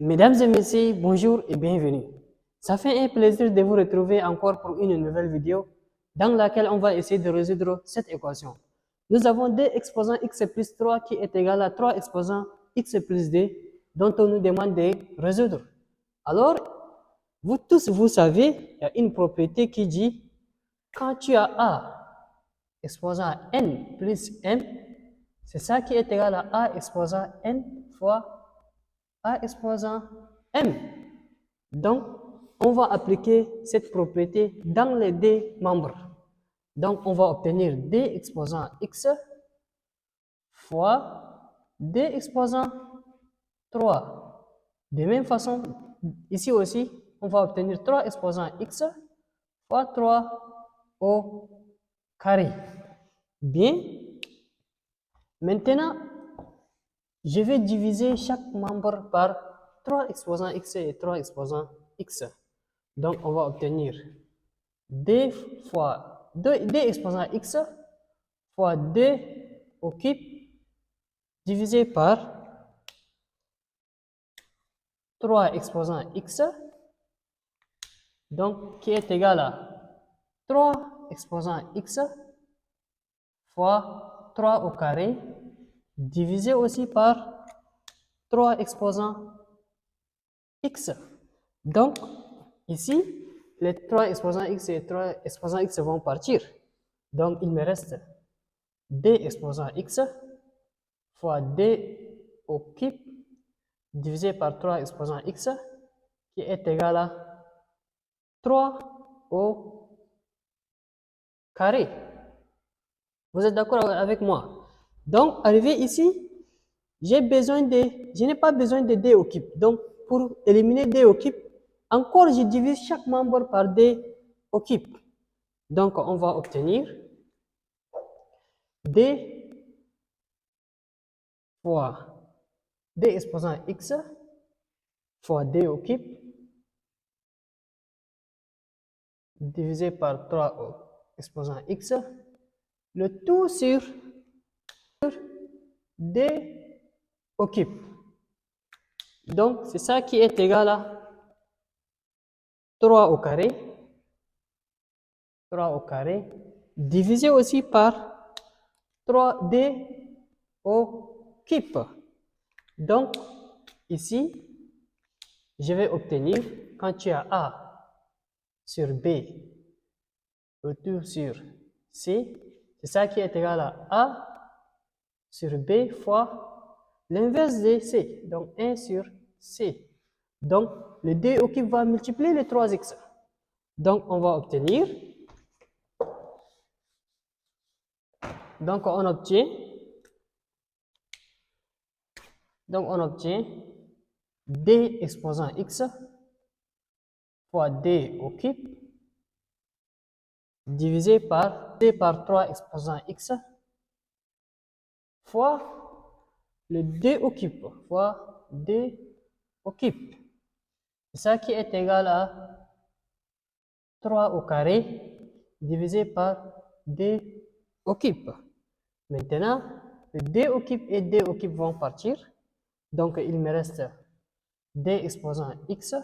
Mesdames et messieurs, bonjour et bienvenue. Ça fait un plaisir de vous retrouver encore pour une nouvelle vidéo dans laquelle on va essayer de résoudre cette équation. Nous avons 2 exposants x plus 3 qui est égal à 3 exposants x plus 2 dont on nous demande de résoudre. Alors, vous tous, vous savez, il y a une propriété qui dit quand tu as a exposant n plus m, c'est ça qui est égal à a exposant n fois a exposant m. Donc, on va appliquer cette propriété dans les deux membres. Donc, on va obtenir d exposant x fois d exposant 3. De même façon, ici aussi, on va obtenir 3 exposant x fois 3 au carré. Bien. Maintenant, je vais diviser chaque membre par 3 exposants x et 3 exposants x. Donc, on va obtenir d fois 2 exposants x fois 2 au cube divisé par 3 exposants x, donc qui est égal à 3 exposants x fois 3 au carré divisé aussi par 3 exposants x. Donc, ici, les 3 exposants x et 3 exposants x vont partir. Donc, il me reste d exposant x fois d au cube divisé par 3 exposant x qui est égal à 3 au carré. Vous êtes d'accord avec moi? Donc, arrivé ici, je n'ai pas besoin de d au cube. Donc, pour éliminer d au cube, encore je divise chaque membre par d au cube. Donc, on va obtenir d fois d exposant x fois d au cube divisé par 3 exposant x, le tout sur d au cube. Donc, c'est ça qui est égal à 3 au carré, 3 au carré, divisé aussi par 3d au cube. Donc, ici, je vais obtenir, quand tu as a sur b, le tout sur c, c'est ça qui est égal à a sur b fois l'inverse de c, donc 1 sur c. Donc, le d au cube va multiplier les 3x. Donc, on va obtenir, donc on obtient d exposant x fois d au cube divisé par d par 3 exposant x fois le d au cube fois d au cube. C'est ça qui est égal à 3 au carré divisé par d au cube. Maintenant, le d au cube et d au cube vont partir. Donc, il me reste d exposant x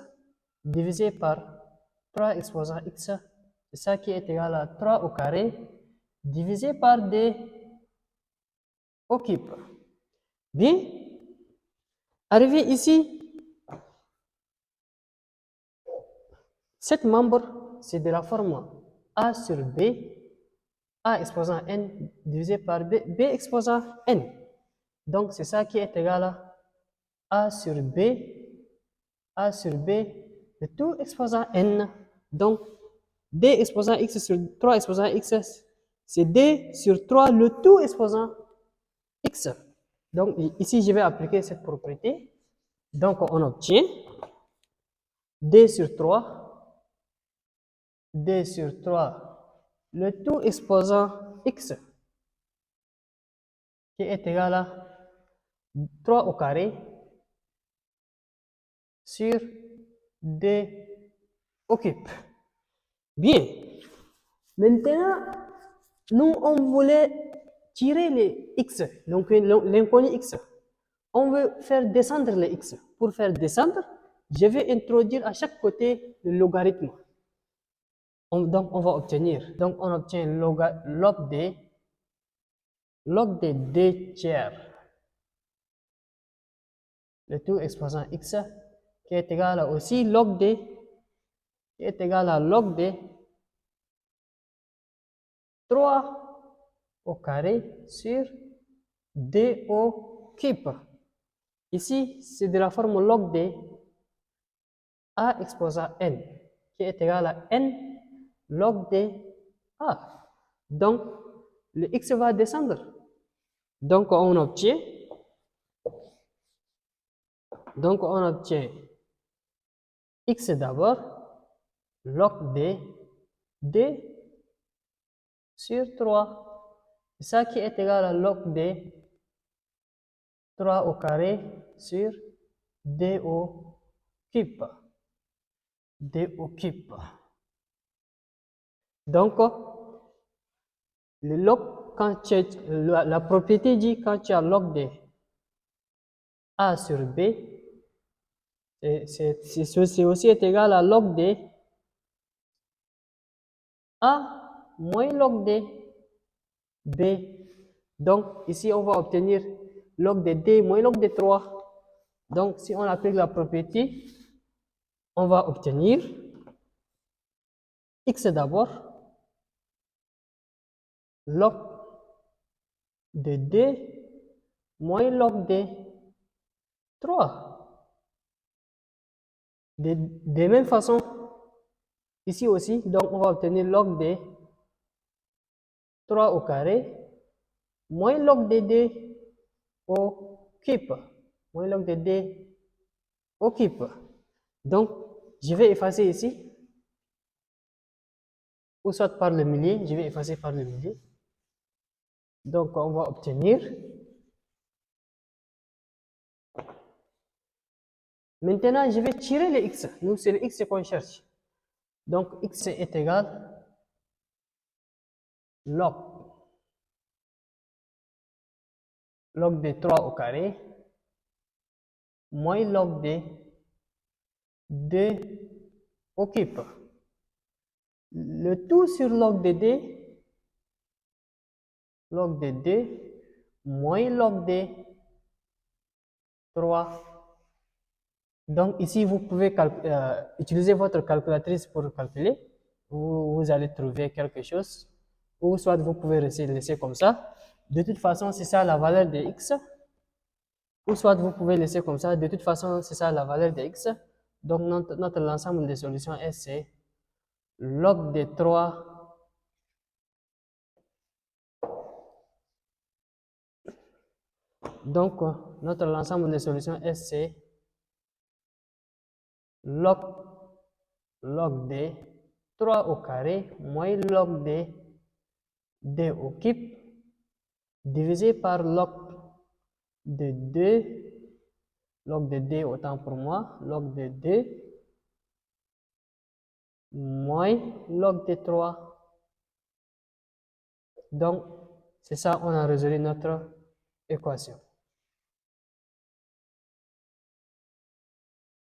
divisé par 3 exposant x. C'est ça qui est égal à 3 au carré divisé par d au cube. Bien. Arrivé ici, cet membre, c'est de la forme a sur b, a exposant n divisé par b, b exposant n. Donc, c'est ça qui est égal à a sur b, le tout exposant n. Donc, d exposant x sur 3 exposant x, c'est d sur 3 le tout exposant x. Donc, ici, je vais appliquer cette propriété. Donc, on obtient d sur 3, le tout exposant x, qui est égal à 3 au carré sur d au cube. Bien. Maintenant, nous, on voulait tirer les x, donc l'inconnu x. On veut faire descendre les x. Pour faire descendre, je vais introduire à chaque côté le logarithme. Donc, on va obtenir. Donc, on obtient log de d tiers, le tout exposant x, qui est égal à aussi log de, qui est égal à log de 3 au carré sur d au cube. Ici, c'est de la forme log de a exposant n, qui est égal à n log de a. Donc, le x va descendre. Donc, on obtient x d'abord, log de d sur 3. C'est ça qui est égal à log de 3 au carré sur d au cube. D au cube. Donc, le log, quand la propriété dit quand tu as log de a sur b, c'est aussi égal à log de a moins log de b. Donc, ici, on va obtenir log de d moins log de 3. Donc, si on applique la propriété, on va obtenir x d'abord, log de d moins log de 3. De même façon, ici aussi, donc on va obtenir log de 3 au carré moins log de d au cube. Moins log de d au cube. Donc, je vais effacer ici, ou soit par le millier, je vais effacer par le millier. Donc, on va obtenir. Maintenant, je vais tirer les x. Nous, c'est le x qu'on cherche. Donc, x est égal log de 3 au carré moins log de 2 au cube. Le tout sur log de d, moins log de 3. Donc ici, vous pouvez utiliser votre calculatrice pour calculer. Vous allez trouver quelque chose. Ou soit vous pouvez laisser comme ça. De toute façon, c'est ça la valeur de x. Ou soit vous pouvez laisser comme ça. De toute façon, c'est ça la valeur de x. Donc notre ensemble de solutions S, c'est log de 3 Donc, notre ensemble de solutions S, c'est log de 3 au carré moins log de d au cube divisé par log de 2, log de d autant pour moi, log de 2 moins log de 3. Donc, c'est ça, on a résolu notre équation.